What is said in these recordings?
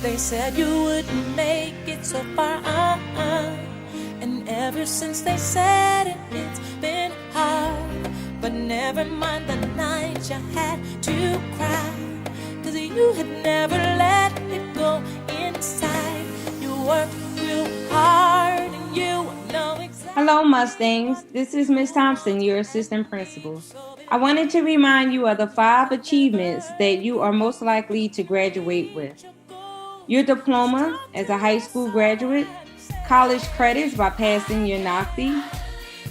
They said you wouldn't make it so far, and ever since they said it, it's been hard. But never mind the night you had to cry, 'cause you had never let it go inside. You worked real hard and you know exactly. Hello, Mustangs. This is Ms. Thompson, your assistant principal. I wanted to remind you of the 5 achievements that you are most likely to graduate with. Your diploma as a high school graduate, college credits by passing your NOCTI,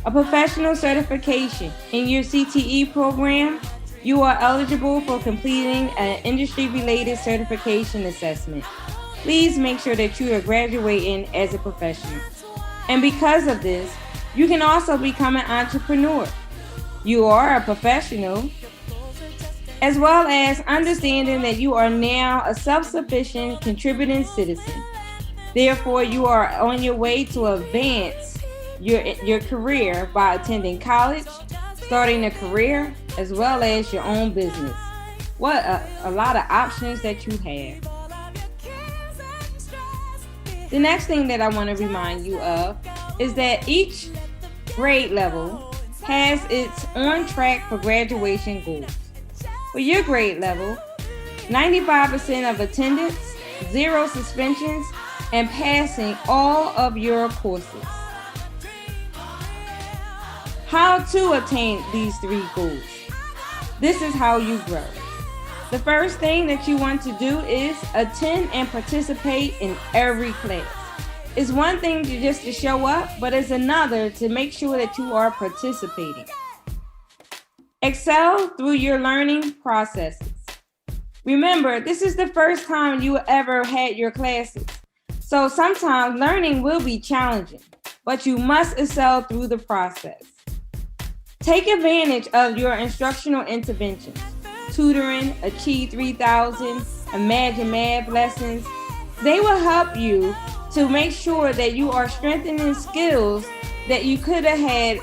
a professional certification in your CTE program. You are eligible for completing an industry-related certification assessment. Please make sure that you are graduating as a professional. And because of this, you can also become an entrepreneur. You are a professional, as well as understanding that you are now a self-sufficient, contributing citizen. Therefore, you are on your way to advance your career by attending college, starting a career, as well as your own business. What a lot of options that you have. The next thing that I want to remind you of is that each grade level has its on track for graduation goals. For your grade level, 95% of attendance, 0 suspensions, and passing all of your courses. How to attain these 3 goals? This is how you grow. The first thing that you want to do is attend and participate in every class. It's one thing to show up, but it's another to make sure that you are participating. Excel through your learning processes. Remember, this is the first time you ever had your classes, so sometimes learning will be challenging, but you must excel through the process. Take advantage of your instructional interventions, tutoring, Achieve 3000, Imagine Math lessons. They will help you to make sure that you are strengthening skills that you could have had,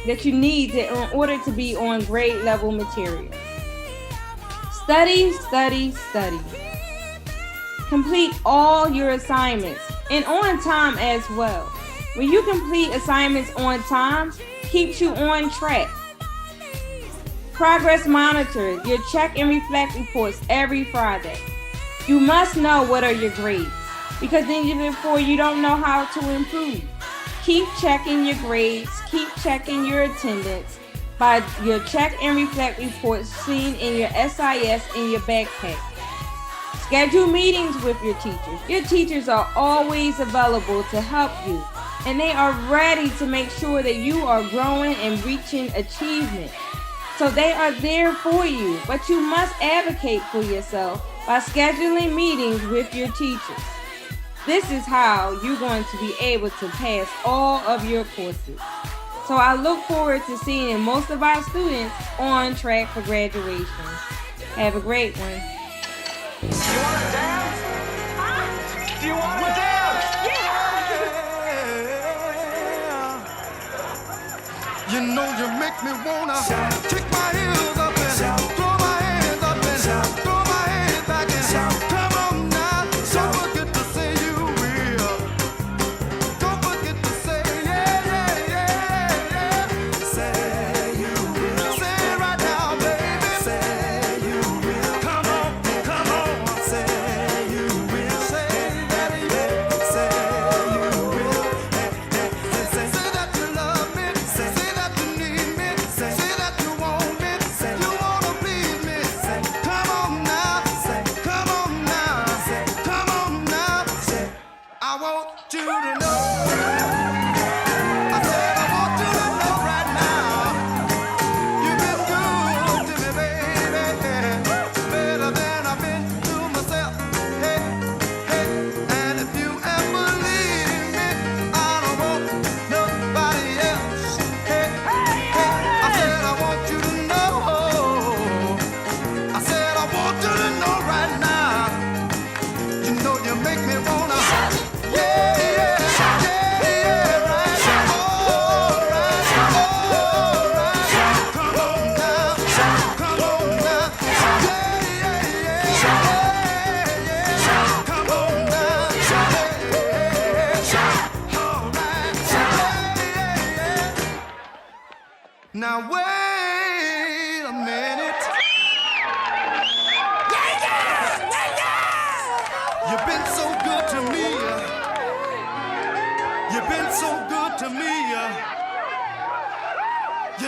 that you need in order to be on grade level material. Study, study, study. Complete all your assignments and on time as well. When you complete assignments on time, keeps you on track. Progress monitor your check and reflect reports every Friday. You must know what are your grades, because then before you don't know how to improve. Keep checking your grades, keep checking your attendance by your check and reflect reports seen in your SIS in your backpack. Schedule meetings with your teachers. Your teachers are always available to help you, and they are ready to make sure that you are growing and reaching achievement. So they are there for you, but you must advocate for yourself by scheduling meetings with your teachers. This is how you're going to be able to pass all of your courses. So I look forward to seeing most of our students on track for graduation. Have a great one. You want to dance? Huh? Do you want to dance? Yeah. You know you make me wanna kick my heels up and throw my hands up and throw my hands back and come on now. Don't forget to say you will. Don't forget to say yeah. Say you will. Say it right now, baby. Say you will. Come on. Say you will. Say that you will. Say you will. Say that you love me. Say that you need me. Say that you want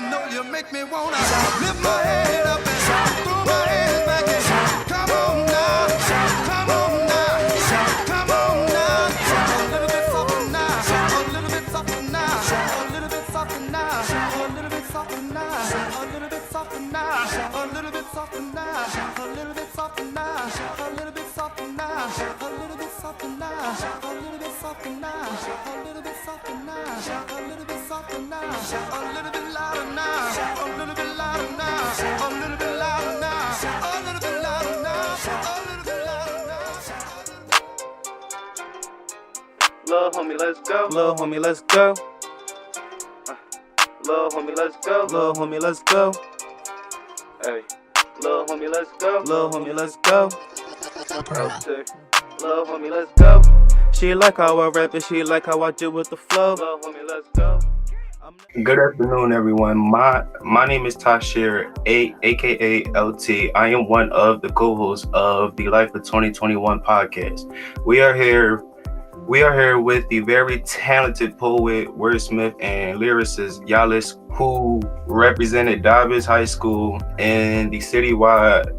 you know you make me wanna lift my head up and throw my hands back and come on now, come on now, come on now. A little bit softer now, a little bit softer now, a little bit softer now, a little bit softer now, a little bit softer now, a little bit softer now, a little bit softer now, a little bit softer now, a little bit softer now, a little bit softer now, a little bit softer now, a little bit softer now, a little bit louder now, a little bit louder now, a little bit louder now, a little bit louder now, a little bit louder now. Lil' homie, let's go. Lil' homie, let's go. Lil' homie, let's go. Lil' homie, let's go. Hey. Lil' homie, let's go. Lil' homie, let's go. Okay. Lil' homie, let's go. She like how I rap and she like how I do with the flow. Lil' homie, let's go. Good afternoon, everyone. My name is Tashir, aka LT. I am one of the co-hosts of the Life of 2021 podcast. We are here with the very talented poet, wordsmith, and lyricist Yalis, who represented Davis High School in the citywide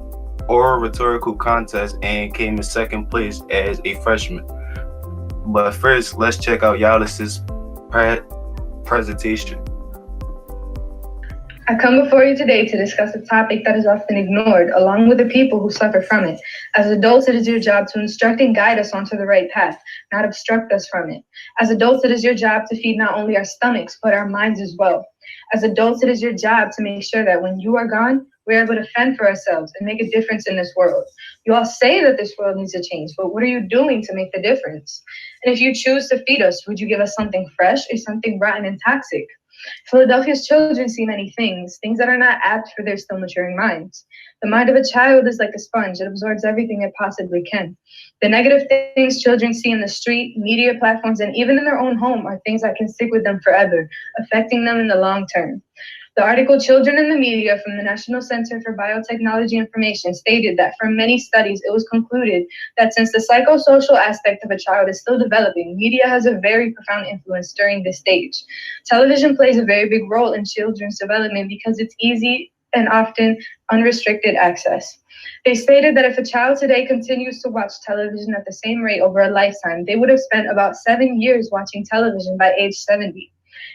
oral rhetorical contest and came in second place as a freshman. But first, let's check out Yalis's presentation. I come before you today to discuss a topic that is often ignored, along with the people who suffer from it. As adults, it is your job to instruct and guide us onto the right path, not obstruct us from it. As adults, it is your job to feed not only our stomachs, but our minds as well. As adults, it is your job to make sure that when you are gone, we're able to fend for ourselves and make a difference in this world. You all say that this world needs a change, but what are you doing to make the difference? And if you choose to feed us, would you give us something fresh or something rotten and toxic? Philadelphia's children see many things that are not apt for their still maturing minds. The mind of a child is like a sponge. It absorbs everything it possibly can. The negative things children see in the street, media platforms, and even in their own home are things that can stick with them forever, affecting them in the long term. The article Children in the Media from the National Center for Biotechnology Information stated that from many studies, it was concluded that since the psychosocial aspect of a child is still developing, media has a very profound influence during this stage. Television plays a very big role in children's development because it's easy and often unrestricted access. They stated that if a child today continues to watch television at the same rate over a lifetime, they would have spent about 7 years watching television by age 70.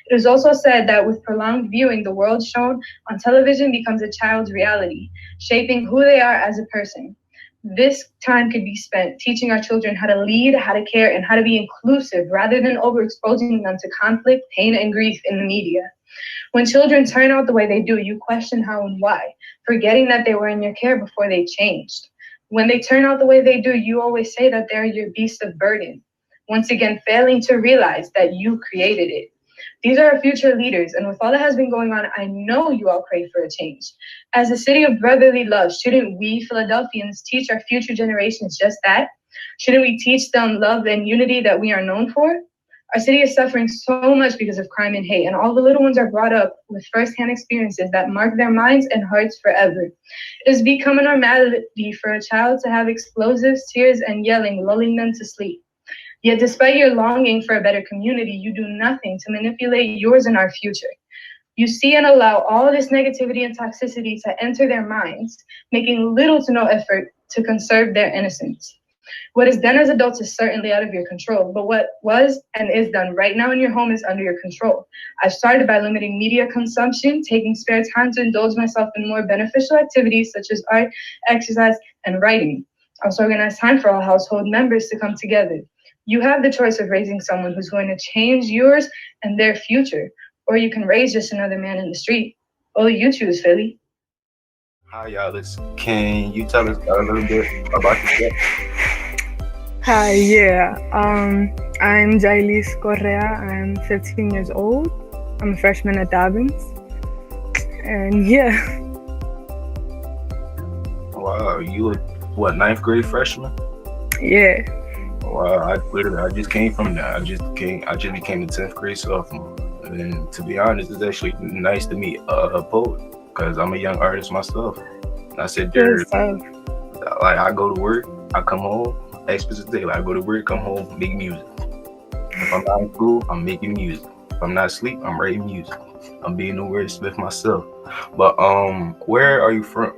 It is also said that with prolonged viewing, the world shown on television becomes a child's reality, shaping who they are as a person. This time could be spent teaching our children how to lead, how to care, and how to be inclusive rather than overexposing them to conflict, pain, and grief in the media. When children turn out the way they do, you question how and why, forgetting that they were in your care before they changed. When they turn out the way they do, you always say that they're your beast of burden, once again failing to realize that you created it. These are our future leaders, and with all that has been going on, I know you all crave for a change. As a city of brotherly love, shouldn't we Philadelphians teach our future generations just that? Shouldn't we teach them love and unity that we are known for? Our city is suffering so much because of crime and hate, and all the little ones are brought up with firsthand experiences that mark their minds and hearts forever. It has become a normality for a child to have explosives, tears, and yelling, lulling them to sleep. Yet despite your longing for a better community, you do nothing to manipulate yours and our future. You see and allow all this negativity and toxicity to enter their minds, making little to no effort to conserve their innocence. What is done as adults is certainly out of your control, but what was and is done right now in your home is under your control. I started by limiting media consumption, taking spare time to indulge myself in more beneficial activities such as art, exercise, and writing. I also organized time for all household members to come together. You have the choice of raising someone who's going to change yours and their future, or you can raise just another man in the street. Oh, you choose, Philly. Hi, Yalis. Can you tell us a little bit about yourself? Hi, I'm Jailis Correa. I'm 15 years old. I'm a freshman at Dobbins. And Wow, you were, ninth grade freshman? Yeah. Wow, I just came from that. I just became a 10th grade sophomore. And to be honest, it's actually nice to meet a poet because I'm a young artist myself. And I said, I go to work, I come home, explicit day. I go to work, come home, make music. If I'm not in school, I'm making music. If I'm not asleep, I'm writing music. I'm being the wordsmith myself. But where are you from?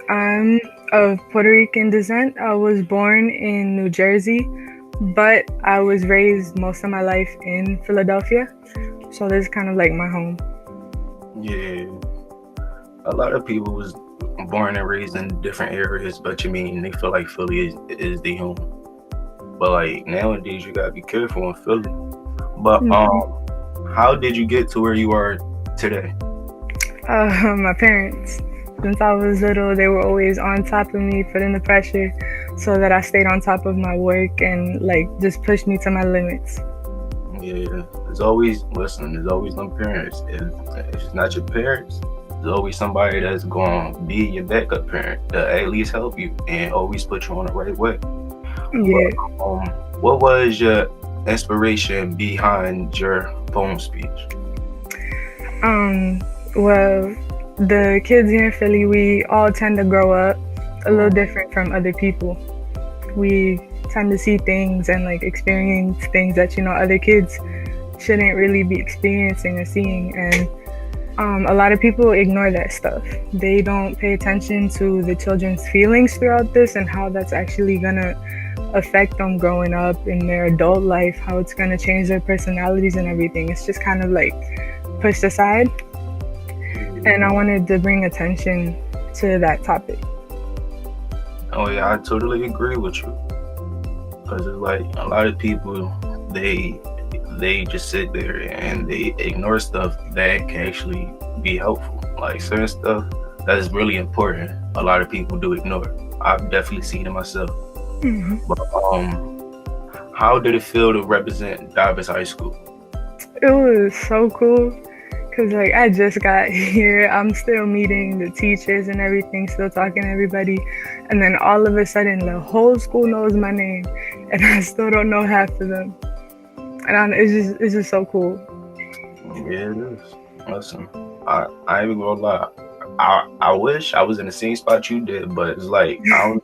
I'm of Puerto Rican descent. I was born in New Jersey, but I was raised most of my life in Philadelphia. So this is kind of like my home. Yeah, a lot of people was born and raised in different areas, but you mean they feel like Philly is the home. But like nowadays, you gotta be careful in Philly. But how did you get to where you are today? My parents. Since I was little, they were always on top of me, putting the pressure so that I stayed on top of my work and like just pushed me to my limits. Yeah, there's always no parents. If it's not your parents, there's always somebody that's gonna be your backup parent to at least help you and always put you on the right way. Yeah. But, what was your inspiration behind your poem speech? Well, the kids here in Philly, we all tend to grow up a little different from other people. We tend to see things and like experience things that, you know, other kids shouldn't really be experiencing or seeing. And a lot of people ignore that stuff. They don't pay attention to the children's feelings throughout this and how that's actually gonna affect them growing up in their adult life, how it's gonna change their personalities and everything. It's just kind of like pushed aside. And I wanted to bring attention to that topic. Oh yeah, I totally agree with you. Because it's like a lot of people, they just sit there and they ignore stuff that can actually be helpful. Like certain stuff that is really important, a lot of people do ignore. I've definitely seen it myself. But how did it feel to represent Davis High School? It was so cool. Cause like I just got here, I'm still meeting the teachers and everything, still talking to everybody, and then all of a sudden the whole school knows my name, and I still don't know half of them. And it's just so coul. Yeah, it is. Listen, I ain't even gonna lie. I wish I was in the same spot you did, but it's like I don't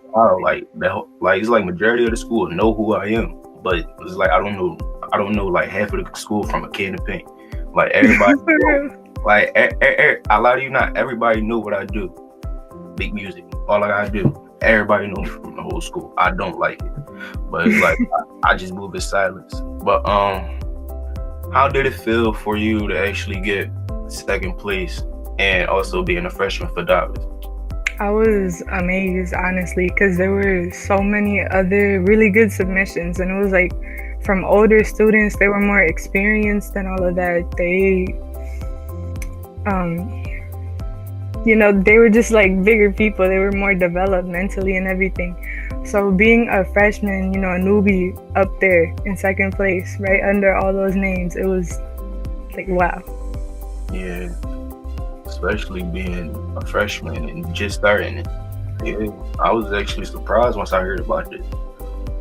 know, like it's like majority of the school know who I am, but it's like I don't know like half of the school from a can of paint. Like everybody, like a lot of you, not everybody knew what I do. Big music, all I gotta do. Everybody know me from the whole school. I don't like it, but it's like I just move in silence. But how did it feel for you to actually get second place and also being a freshman for Davis? I was amazed, honestly, because there were so many other really good submissions, and it was like from older students. They were more experienced and all of that. They, you know, they were just like bigger people. They were more developed mentally and everything. So being a freshman, you know, a newbie up there in second place, right under all those names, it was like, wow. Yeah, especially being a freshman and just starting it. Yeah, I was actually surprised once I heard about it.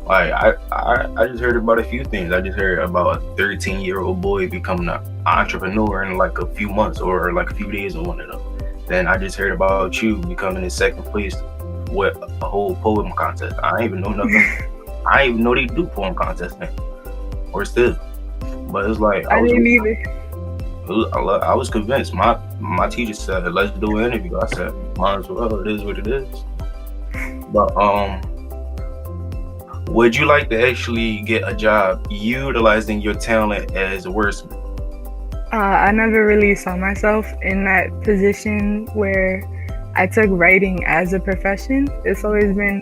Like I just heard about a few things. I just heard about a 13-year-old boy becoming an entrepreneur in like a few months or like a few days on one of them. Then I just heard about you becoming in second place with a whole poem contest. I didn't even know nothing. I didn't even know they do poem contests now, or still. But it's like I didn't either. I was convinced. My teacher said, "Let's do an interview." I said, "Might as well. It is what it is." But would you like to actually get a job utilizing your talent as a wordsmith? I never really saw myself in that position where I took writing as a profession. It's always been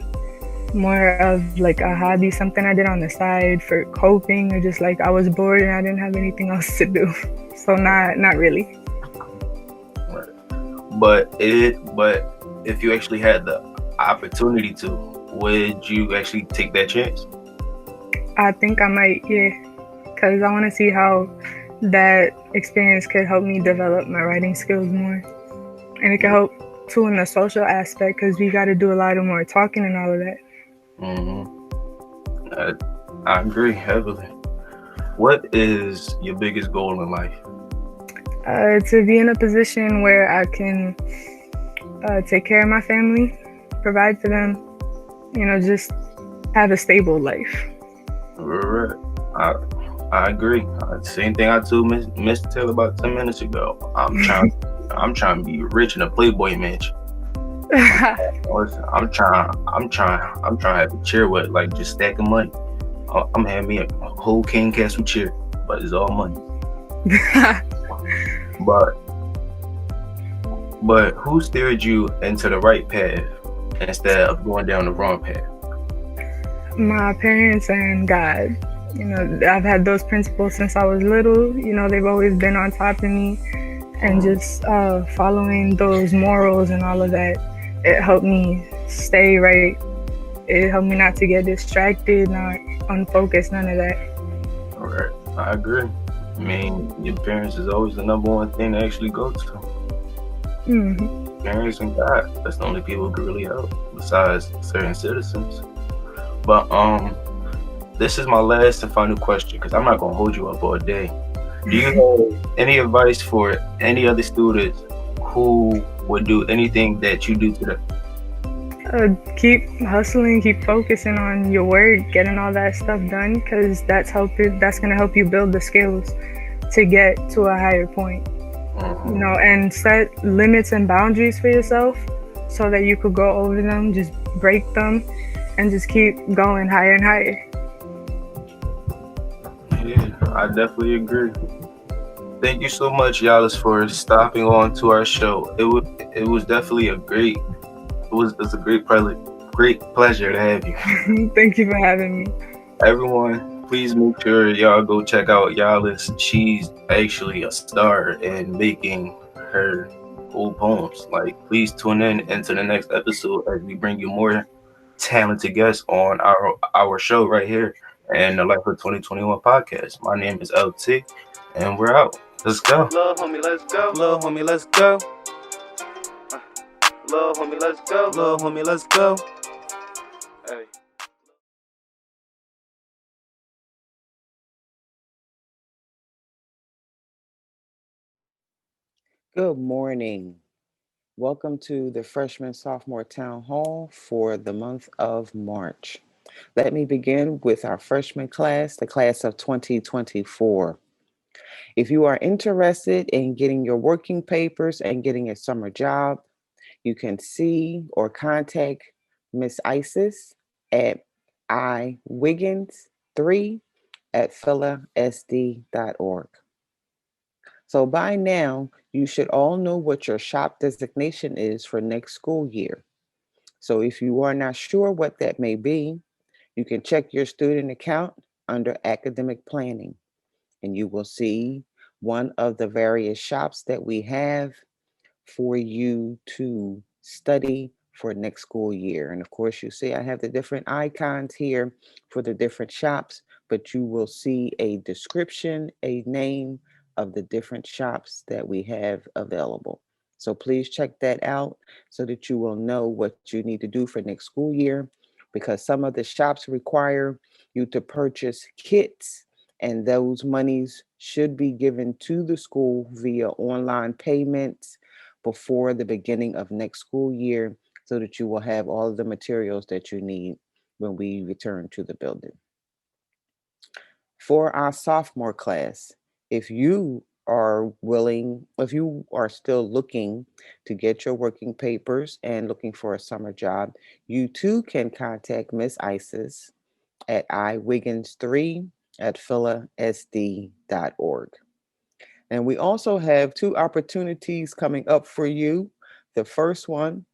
more of like a hobby, something I did on the side for coping, or just like I was bored and I didn't have anything else to do. So not really. Right. But if you actually had the opportunity to, would you actually take that chance? I think I might, yeah, because I want to see how that experience could help me develop my writing skills more. And it could help too in the social aspect, because we got to do a lot of more talking and all of that. I agree heavily. What is your biggest goal in life? To be in a position where I can take care of my family, provide for them, you know, just have a stable life. Right. I agree. Same thing I told Mr. Taylor about 10 minutes ago. I'm trying to be rich in a Playboy mansion. Listen, I'm trying to have a chair with like just stacking money. I'm having me a whole King Castle chair, but it's all money. But who steered you into the right path instead of going down the wrong path? My parents and God. You know, I've had those principles since I was little. You know, they've always been on top of me, and just following those morals and all of that, it helped me stay right. It helped me not to get distracted, not unfocused, none of that. All right, I agree. I mean, your parents is always the number one thing to actually go to. Mm-hmm. Parents and God, that's the only people who can really help, besides certain citizens. But this is my last and final question, because I'm not gonna hold you up all day. Do you have any advice for any other students who would do anything that you do today? Keep hustling, keep focusing on your work, getting all that stuff done, because that's gonna help you build the skills to get to a higher point. You know, and set limits and boundaries for yourself so that you could go over them, just break them, and just keep going higher and higher. Yeah, I definitely agree. Thank you so much, Yalis, for stopping on to our show. It was definitely a great pleasure to have you. Thank you for having me. Everyone, please make sure y'all go check out Yalis. She's actually a star in making her old poems. Like, please tune in into the next episode as we bring you more talented guests on our show right here and the Life of 2021 podcast. My name is LT, and we're out. Let's go. Lil' homie, let's go. Lil' homie, let's go. Lil' homie, let's go. Lil' homie, let's go. Hey. Good morning. Welcome to the Freshman Sophomore Town Hall for the month of March. Let me begin with our freshman class, the class of 2024. If you are interested in getting your working papers and getting a summer job, you can see or contact Miss Isis at iwiggins3@philasd.org. So by now, you should all know what your shop designation is for next school year. So if you are not sure what that may be, you can check your student account under academic planning, and you will see one of the various shops that we have for you to study for next school year. And of course, you see I have the different icons here for the different shops, but you will see a description, a name of the different shops that we have available. So please check that out so that you will know what you need to do for next school year, because some of the shops require you to purchase kits, and those monies should be given to the school via online payments before the beginning of next school year, so that you will have all of the materials that you need when we return to the building. For our sophomore class, if you are still looking to get your working papers and looking for a summer job, you too can contact Miss Isis at iwiggins3@philasd.org. And we also have two opportunities coming up for you. The first one,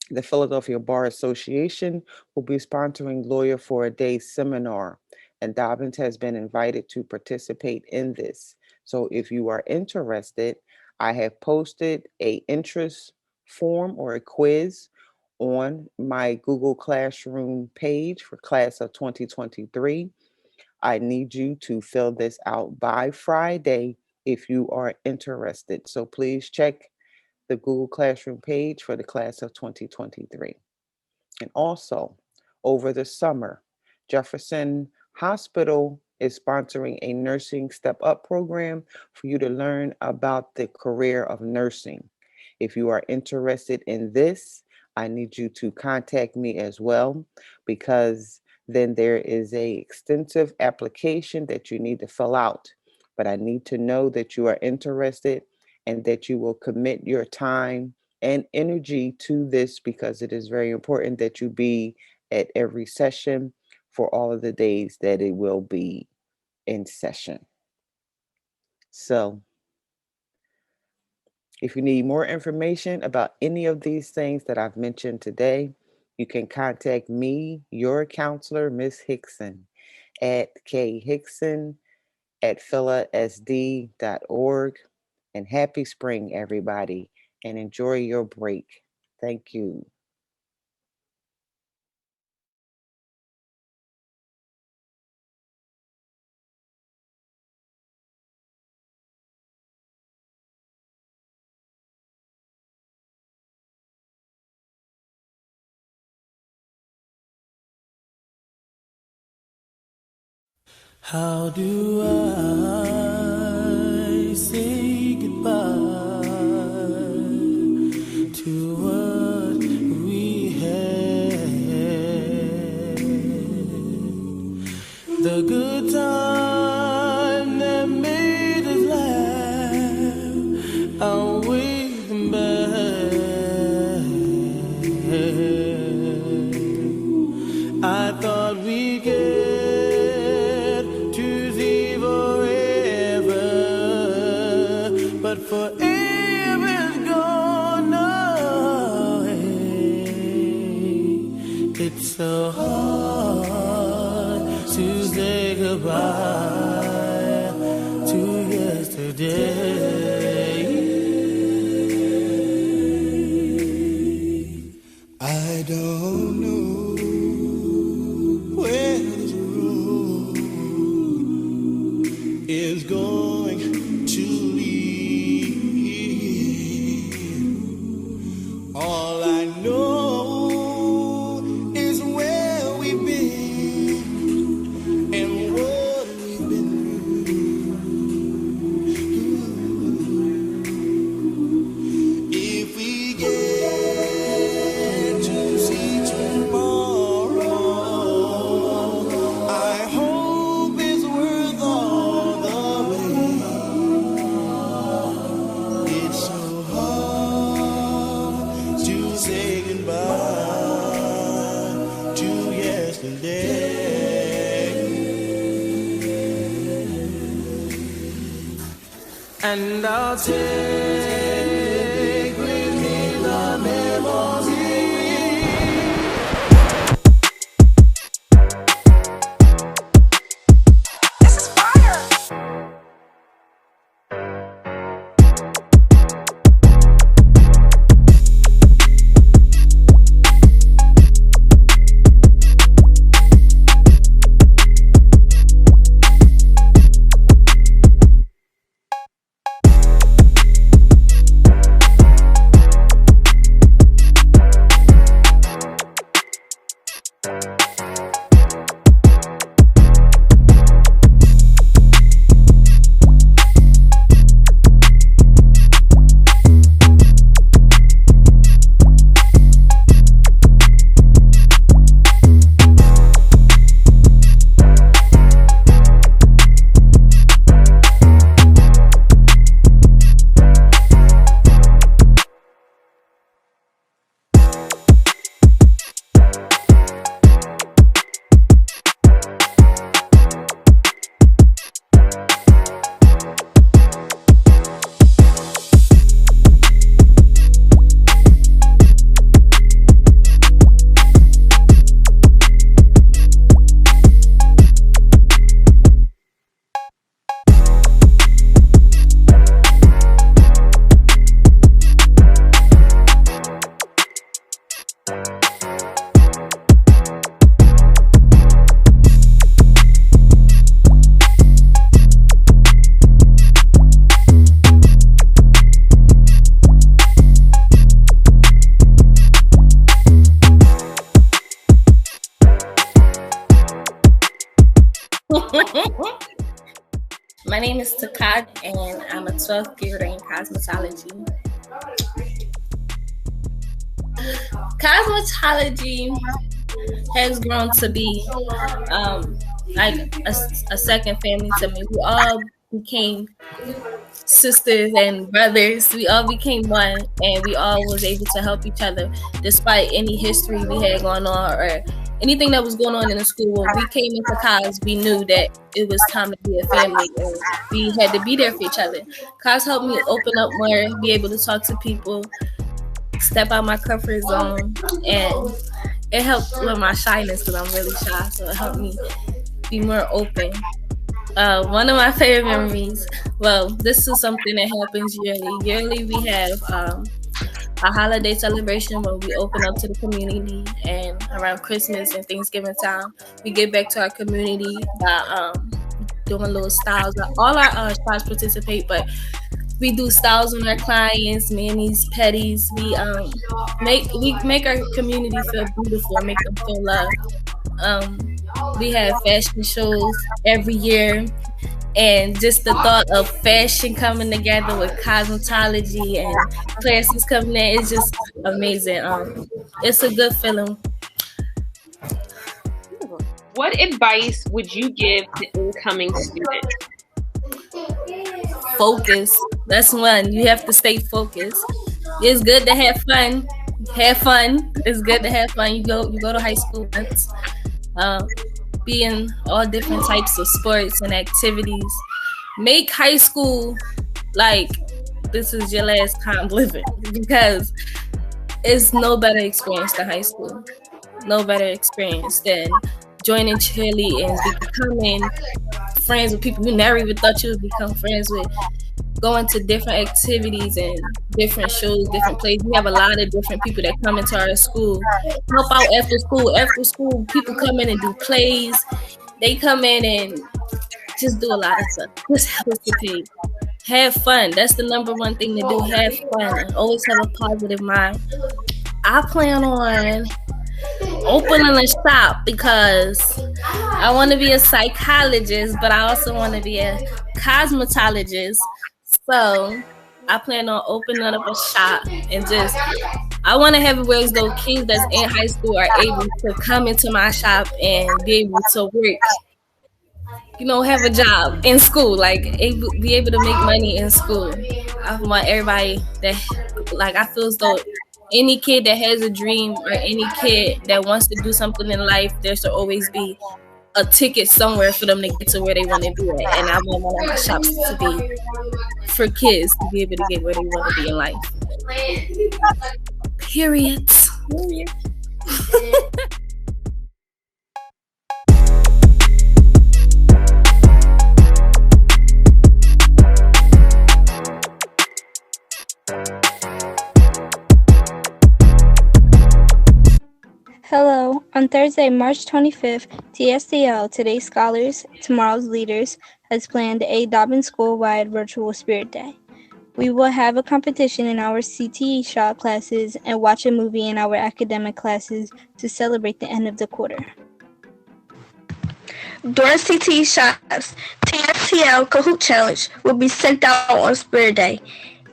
the Philadelphia Bar Association will be sponsoring Lawyer for a Day seminar, and Dobbins has been invited to participate in this. So if you are interested, I have posted an interest form or a quiz on my Google Classroom page for class of 2023. I need you to fill this out by Friday if you are interested. So please check the Google Classroom page for the class of 2023. And also, over the summer, Jefferson Hospital is sponsoring a nursing step up program for you to learn about the career of nursing. If you are interested in this, I need you to contact me as well, because then there is a extensive application that you need to fill out. But I need to know that you are interested and that you will commit your time and energy to this, because it is very important that you be at every session for all of the days that it will be in session. So if you need more information about any of these things that I've mentioned today, you can contact me, your counselor, Miss Hickson, at khickson@philasd.org. And happy spring, everybody, and enjoy your break. Thank you. How do I say goodbye to what we had? The good time that made us laugh, outweigh them bad. I thought we'd get forever's gone away. It's so hard to say goodbye to yesterday. I don't know where this road is going to lead. All I know is where we've been and what we've been through. If we get to see tomorrow, I hope it's worth all the wait. It's so hard to say goodbye to yesterday. And I'll take with me the memory. This is fire. My name is Takad, and I'm a 12th grader in cosmetology. Cosmetology has grown to be like a second family to me. We all became sisters and brothers. We all became one, and we all was able to help each other despite any history we had going on or anything that was going on in the school. When we came into college, we knew that it was time to be a family, and we had to be there for each other. College helped me open up more, be able to talk to people, step out my comfort zone, and it helped with my shyness because I'm really shy, so it helped me be more open. One of my favorite memories, well, this is something that happens yearly. Yearly, we have a holiday celebration when we open up to the community, and around Christmas and Thanksgiving time, we give back to our community by doing little styles. All our styles participate, but we do styles on our clients, manis, petties. We make our community feel beautiful and make them feel loved. We have fashion shows every year, and just the thought of fashion coming together with cosmetology and classes coming in is just amazing. It's a good feeling. What advice would you give to incoming students? Focus. That's one. You have to stay focused. It's good to have fun. Have fun. It's good to have fun. You go to high school once. Be in all different types of sports and activities. Make high school like this is your last time living, because it's no better experience than high school. No better experience than joining cheerleading, becoming friends with people you never even thought you would become friends with, going to different activities and different shows, different plays. We have a lot of different people that come into our school, help out after school. After school, people come in and do plays. They come in and just do a lot of stuff. Just participate. Have fun. That's the number one thing to do. Have fun. And always have a positive mind. I plan on opening a shop because I want to be a psychologist, but I also want to be a cosmetologist. So I plan on opening up a shop and I want to have it where those kids that's in high school are able to come into my shop and be able to work, have a job in school, be able to make money in school. I want everybody that, I feel as though any kid that has a dream or any kid that wants to do something in life, there should always be a ticket somewhere for them to get to where they want to do it. And I want one of my shops to be for kids to be able to get where they want to be in life. Period. Hello. On Thursday, March 25th, TSDL, Today's Scholars, Tomorrow's Leaders, has planned a Dobbin School-wide virtual Spirit Day. We will have a competition in our CTE shop classes and watch a movie in our academic classes to celebrate the end of the quarter. During CTE shops, TSTL Kahoot Challenge will be sent out on Spirit Day.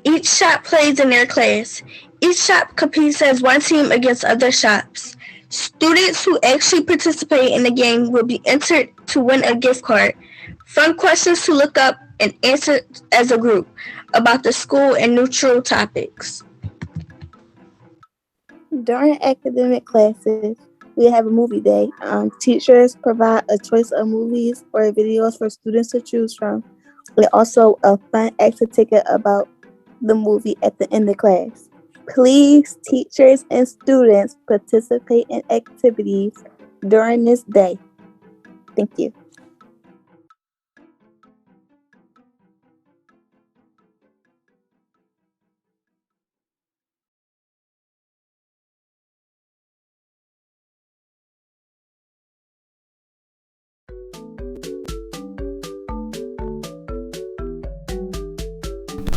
Each shop plays in their class. Each shop competes as one team against other shops. Students who actually participate in the game will be entered to win a gift card, fun questions to look up and answer as a group about the school and neutral topics. During academic classes, we have a movie day. Teachers provide a choice of movies or videos for students to choose from, and also a fun extra ticket about the movie at the end of class. Please, teachers and students, participate in activities during this day. Thank you.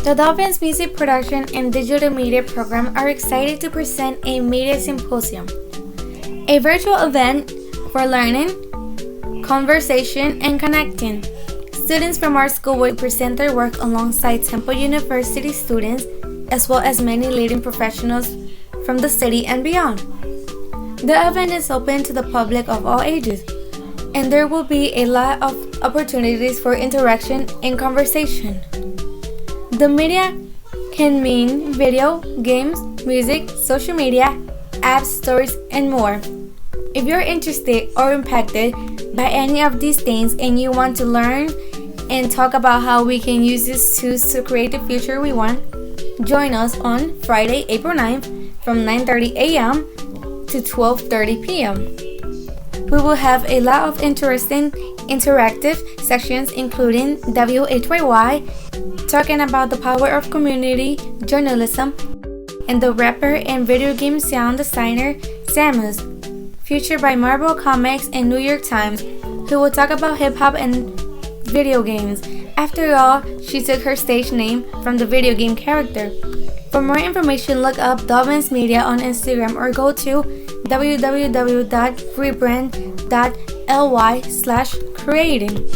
The Dolphins Music Production and Digital Media Program are excited to present a Media Symposium, a virtual event for learning, conversation, and connecting. Students from our school will present their work alongside Temple University students, as well as many leading professionals from the city and beyond. The event is open to the public of all ages, and there will be a lot of opportunities for interaction and conversation. The media can mean video, games, music, social media, apps, stories, and more. If you're interested or impacted by any of these things and you want to learn and talk about how we can use these tools to create the future we want, join us on Friday, April 9th from 9:30 a.m. to 12:30 p.m. We will have a lot of interesting interactive sections including WHYY, talking about the power of community journalism, and the rapper and video game sound designer Samus, featured by Marvel Comics and New York Times, who will talk about hip-hop and video games. After all, she took her stage name from the video game character. For more information, look up Dobbins Media on Instagram or go to www.freebrand.ly/creating.